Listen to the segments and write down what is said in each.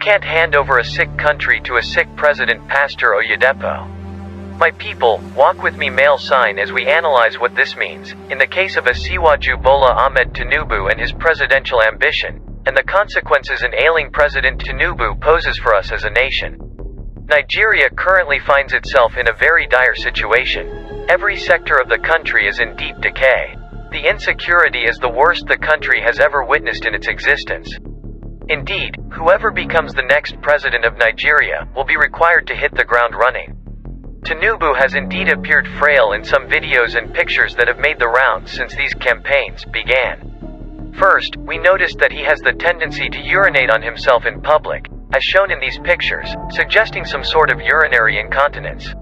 can't hand over a sick country to a sick president, Pastor Oyedepo. My people, walk with me sign as we analyze what this means, in the case of Asiwaju Bola Ahmed Tinubu and his presidential ambition, and the consequences an ailing President Tinubu poses for us as a nation. Nigeria currently finds itself in a very dire situation. Every sector of the country is in deep decay. The insecurity is the worst the country has ever witnessed in its existence. Indeed, whoever becomes the next president of Nigeria will be required to hit the ground running. Tinubu has indeed appeared frail in some videos and pictures that have made the rounds since these campaigns began. First, we noticed that he has the tendency to urinate on himself in public, as shown in these pictures, suggesting some sort of urinary incontinence.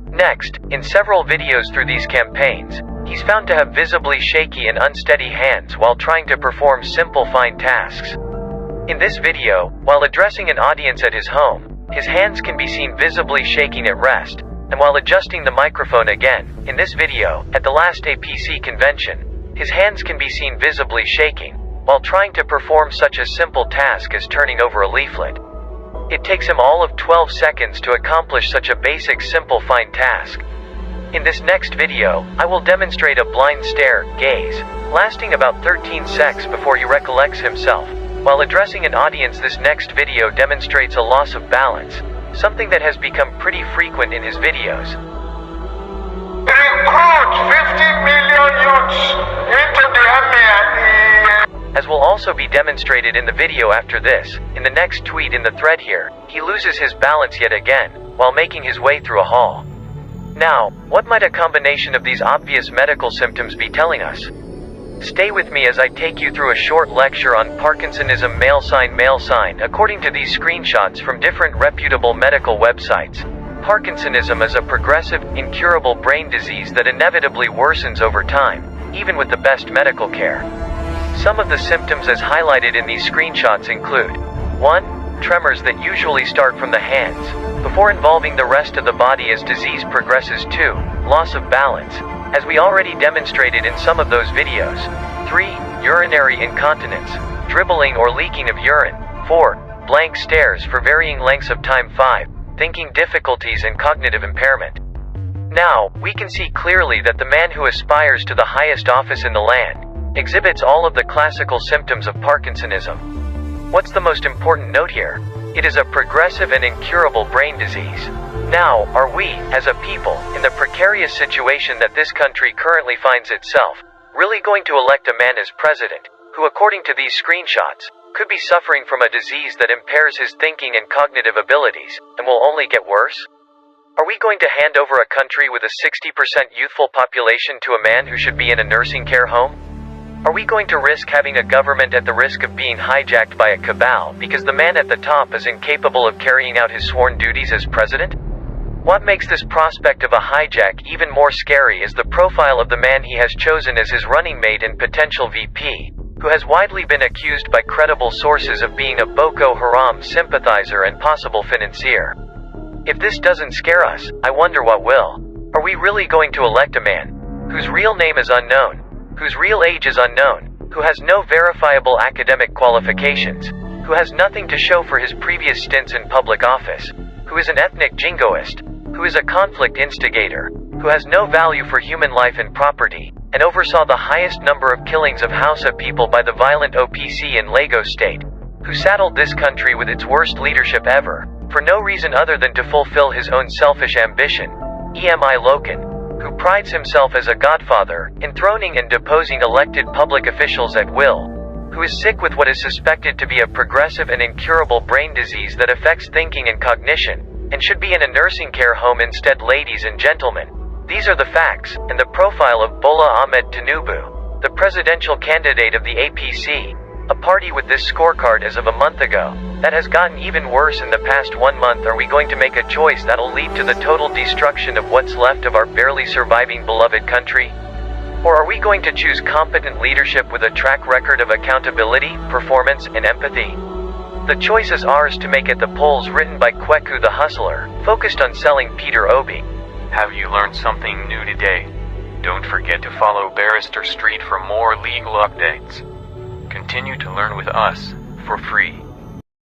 Next, in several videos through these campaigns, he's found to have visibly shaky and unsteady hands while trying to perform simple fine tasks. In this video, while addressing an audience at his home, his hands can be seen visibly shaking at rest, and while adjusting the microphone again, in this video, at the last APC convention, his hands can be seen visibly shaking, while trying to perform such a simple task as turning over a leaflet. It takes him all of 12 seconds to accomplish such a basic simple fine task. In this next video, I will demonstrate a blind stare, gaze, lasting about 13 seconds before he recollects himself. While addressing an audience, this next video demonstrates a loss of balance, something that has become pretty frequent in his videos. Recruit 50 million youths into the army as will also be demonstrated in the video after this. In the next tweet in the thread here, he loses his balance yet again, while making his way through a hall. Now, what might a combination of these obvious medical symptoms be telling us? Stay with me as I take you through a short lecture on Parkinsonism male sign. According to these screenshots from different reputable medical websites, Parkinsonism is a progressive, incurable brain disease that inevitably worsens over time, even with the best medical care. Some of the symptoms as highlighted in these screenshots include 1. Tremors that usually start from the hands, before involving the rest of the body as disease progresses. 2. Loss of balance, as we already demonstrated in some of those videos. 3. Urinary incontinence, dribbling or leaking of urine. 4. Blank stares for varying lengths of time. 5. Thinking difficulties and cognitive impairment. Now, we can see clearly that the man who aspires to the highest office in the land exhibits all of the classical symptoms of Parkinsonism. What's the most important note here? It is a progressive and incurable brain disease. Now, are we, as a people, in the precarious situation that this country currently finds itself, really going to elect a man as president, who according to these screenshots, could be suffering from a disease that impairs his thinking and cognitive abilities, and will only get worse? Are we going to hand over a country with a 60% youthful population to a man who should be in a nursing care home? Are we going to risk having a government at the risk of being hijacked by a cabal because the man at the top is incapable of carrying out his sworn duties as president? What makes this prospect of a hijack even more scary is the profile of the man he has chosen as his running mate and potential VP, who has widely been accused by credible sources of being a Boko Haram sympathizer and possible financier. If this doesn't scare us, I wonder what will. Are we really going to elect a man whose real name is unknown, whose real age is unknown, who has no verifiable academic qualifications, who has nothing to show for his previous stints in public office, who is an ethnic jingoist, who is a conflict instigator, who has no value for human life and property, and oversaw the highest number of killings of Hausa people by the violent OPC in Lagos State, who saddled this country with its worst leadership ever, for no reason other than to fulfill his own selfish ambition, Emi Loken, who prides himself as a godfather, enthroning and deposing elected public officials at will, who is sick with what is suspected to be a progressive and incurable brain disease that affects thinking and cognition, and should be in a nursing care home instead. Ladies and gentlemen, these are the facts, and the profile of Bola Ahmed Tinubu, the presidential candidate of the APC, a party with this scorecard as of a month ago, that has gotten even worse in the past 1 month. Are we going to make a choice that'll lead to the total destruction of what's left of our barely surviving beloved country? Or are we going to choose competent leadership with a track record of accountability, performance, and empathy? The choice is ours to make at the polls. Written by Kweku the Hustler, focused on selling Peter Obi. Have you learned something new today? Don't forget to follow Barrister Street for more legal updates. Continue to learn with us, for free.